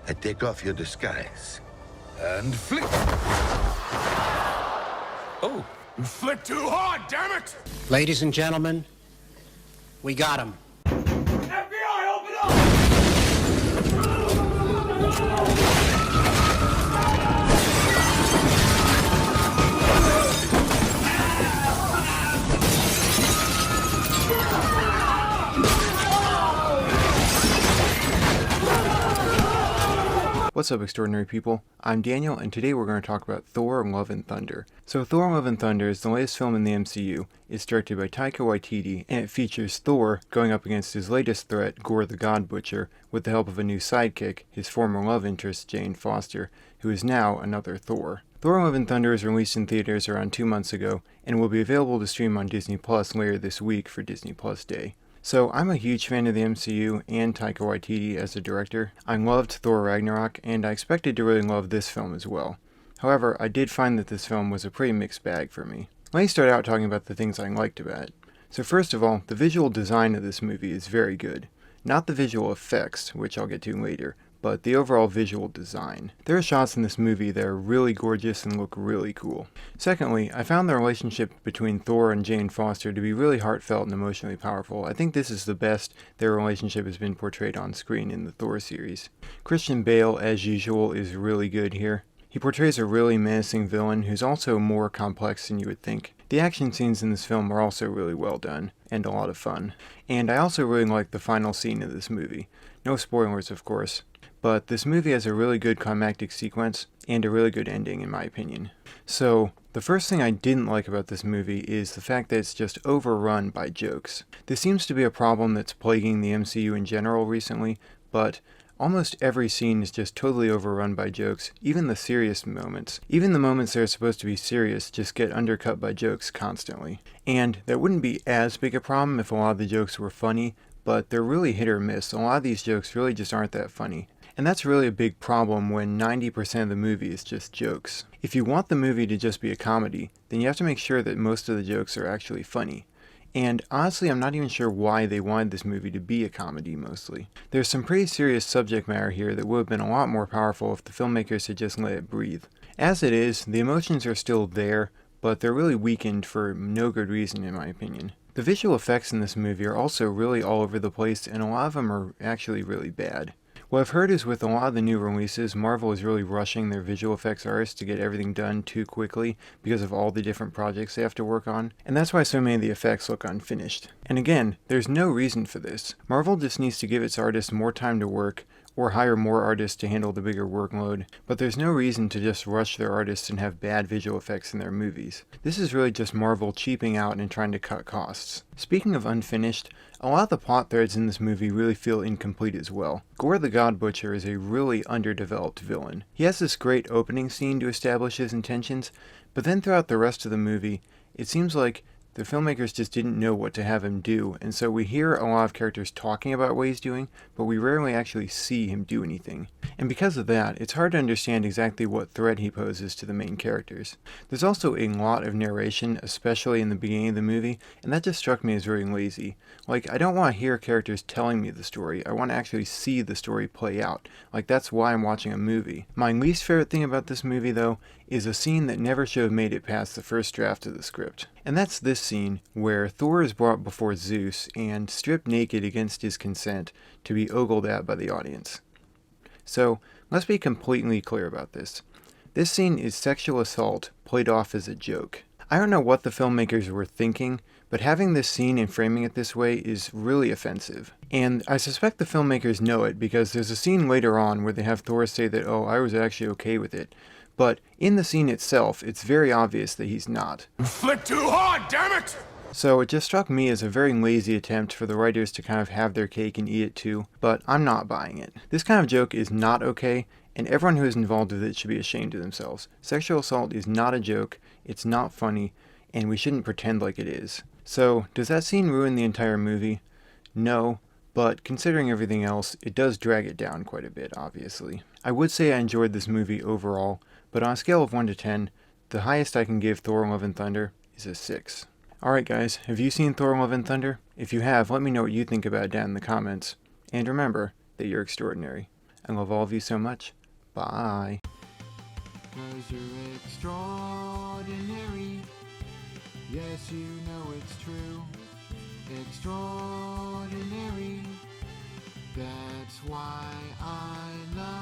I take off your disguise and flick. Oh, you flick too hard, damn it! Ladies and gentlemen, we got him. FBI, open up! What's up, extraordinary people? I'm Daniel, and today we're going to talk about Thor: Love and Thunder. So Thor: Love and Thunder is the latest film in the MCU. It's directed by Taika Waititi, and it features Thor going up against his latest threat, Gorr the God Butcher, with the help of a new sidekick, his former love interest, Jane Foster, who is now another Thor. Thor: Love and Thunder was released in theaters around 2 months ago, and will be available to stream on Disney Plus later this week for Disney Plus Day. So I'm a huge fan of the MCU and Taika Waititi as a director. I loved Thor Ragnarok, and I expected to really love this film as well. However, I did find that this film was a pretty mixed bag for me. Let me start out talking about the things I liked about it. So first of all, the visual design of this movie is very good. Not the visual effects, which I'll get to later, but the overall visual design. There are shots in this movie that are really gorgeous and look really cool. Secondly, I found the relationship between Thor and Jane Foster to be really heartfelt and emotionally powerful. I think this is the best their relationship has been portrayed on screen in the Thor series. Christian Bale, as usual, is really good here. He portrays a really menacing villain who's also more complex than you would think. The action scenes in this film are also really well done, and a lot of fun. And I also really like the final scene of this movie. No spoilers, of course. But this movie has a really good climactic sequence and a really good ending, in my opinion. So, the first thing I didn't like about this movie is the fact that it's just overrun by jokes. This seems to be a problem that's plaguing the MCU in general recently, but almost every scene is just totally overrun by jokes, even the serious moments. Even the moments that are supposed to be serious just get undercut by jokes constantly. And that wouldn't be as big a problem if a lot of the jokes were funny, but they're really hit or miss. A lot of these jokes really just aren't that funny. And that's really a big problem when 90% of the movie is just jokes. If you want the movie to just be a comedy, then you have to make sure that most of the jokes are actually funny. And honestly, I'm not even sure why they wanted this movie to be a comedy mostly. There's some pretty serious subject matter here that would have been a lot more powerful if the filmmakers had just let it breathe. As it is, the emotions are still there, but they're really weakened for no good reason in my opinion. The visual effects in this movie are also really all over the place, and a lot of them are actually really bad. What I've heard is with a lot of the new releases, Marvel is really rushing their visual effects artists to get everything done too quickly because of all the different projects they have to work on, and that's why so many of the effects look unfinished. And again, there's no reason for this. Marvel just needs to give its artists more time to work, or hire more artists to handle the bigger workload, but there's no reason to just rush their artists and have bad visual effects in their movies. This is really just Marvel cheaping out and trying to cut costs. Speaking of unfinished, a lot of the plot threads in this movie really feel incomplete as well. Gorr the God Butcher is a really underdeveloped villain. He has this great opening scene to establish his intentions, but then throughout the rest of the movie, it seems like the filmmakers just didn't know what to have him do, and so we hear a lot of characters talking about what he's doing, but we rarely actually see him do anything. And because of that, it's hard to understand exactly what threat he poses to the main characters. There's also a lot of narration, especially in the beginning of the movie, and that just struck me as very lazy. Like, I don't want to hear characters telling me the story, I want to actually see the story play out. Like, that's why I'm watching a movie. My least favorite thing about this movie, though, is a scene that never should have made it past the first draft of the script. And that's this scene where Thor is brought before Zeus and stripped naked against his consent to be ogled at by the audience. So, let's be completely clear about this. This scene is sexual assault played off as a joke. I don't know what the filmmakers were thinking, but having this scene and framing it this way is really offensive. And I suspect the filmmakers know it because there's a scene later on where they have Thor say that, oh, I was actually okay with it. But in the scene itself, it's very obvious that he's not. Flick too hard, damn it! So it just struck me as a very lazy attempt for the writers to kind of have their cake and eat it too, but I'm not buying it. This kind of joke is not okay, and everyone who is involved with it should be ashamed of themselves. Sexual assault is not a joke, it's not funny, and we shouldn't pretend like it is. So, does that scene ruin the entire movie? No, but considering everything else, it does drag it down quite a bit, obviously. I would say I enjoyed this movie overall, but on a scale of 1 to 10, the highest I can give Thor: Love and Thunder is a 6. Alright guys, have you seen Thor: Love and Thunder? If you have, let me know what you think about it down in the comments. And remember that you're extraordinary. I love all of you so much. Bye. 'Cause you're extraordinary. Yes, you know it's true. Extraordinary. That's why I love